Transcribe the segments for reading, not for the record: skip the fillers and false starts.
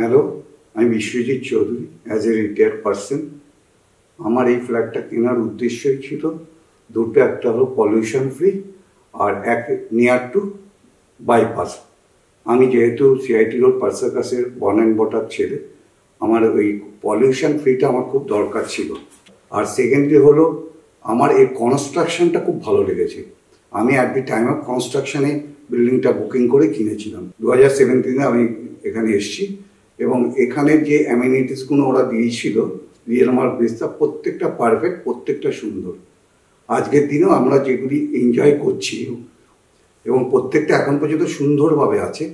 Hello, আমি Biswajit Chowdhury. As a retired person আমার এই ফ্ল্যাটটা কেনার উদ্দেশ্যই ছিল দুটো, একটা হলো পলিউশন ফ্রি আর এক নিয়ার টু বাইপাস। আমি যেহেতু সিআইটি রোড পার্সাকাসের বর্ন অ্যান্ড বটার ছেলে, আমার ওই পলিউশন ফ্রিটা আমার খুব দরকার ছিল। আর সেকেন্ডলি হলো আমার এই কনস্ট্রাকশনটা খুব ভালো লেগেছে। আমি অ্যাট দি টাইম অফ কনস্ট্রাকশনে বিল্ডিংটা বুকিং করে কিনেছিলাম। 2017 আমি এখানে এসেছি এবং এখানে যে অ্যামিনিটিসগুলো ওরা দিয়েছিল রিয়েল মার্ক বেসটা প্রত্যেকটা পারফেক্ট, প্রত্যেকটা সুন্দর। আজকের দিনেও আমরা যেগুলি এনজয় করছি এবং প্রত্যেকটা এখন পর্যন্ত সুন্দরভাবে আছে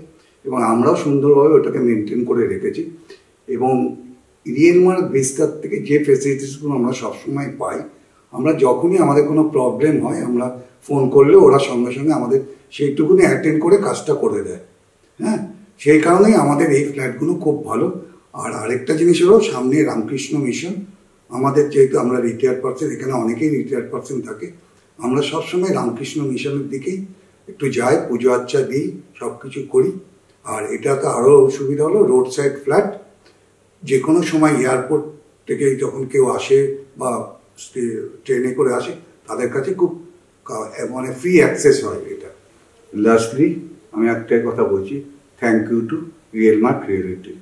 এবং আমরাও সুন্দরভাবে ওটাকে মেনটেন করে রেখেছি। এবং রিয়েল মার্ক বেসটার থেকে যে ফেসিলিটিসগুলো আমরা সবসময় পাই, আমরা যখনই আমাদের কোনো প্রবলেম হয় আমরা ফোন করলে ওরা সঙ্গে সঙ্গে আমাদের সেইটুকুনি অ্যাটেন্ড করে কাজটা করে দেয়। হ্যাঁ, সেই কারণেই আমাদের এই ফ্ল্যাটগুলো খুব ভালো। আর আরেকটা জিনিস হলো সামনে রামকৃষ্ণ মিশন। আমাদের যেহেতু আমরা রিটায়ার্ড পার্সন, এখানে অনেকেই রিটায়ার্ড পার্সন থাকে, আমরা সবসময় রামকৃষ্ণ মিশনের দিকেই একটু যাই, পুজো আর্চা দিই, সব কিছু করি। আর এটাতে আরও সুবিধা হলো রোড সাইড ফ্ল্যাট, যে কোনো সময় এয়ারপোর্ট থেকে যখন কেউ আসে বা ট্রেনে করে আসে তাদের কাছে খুব মানে ফ্রি অ্যাক্সেস হয় এটা। লাস্টলি আমি একটাই কথা বলছি, thank you to real mark reality.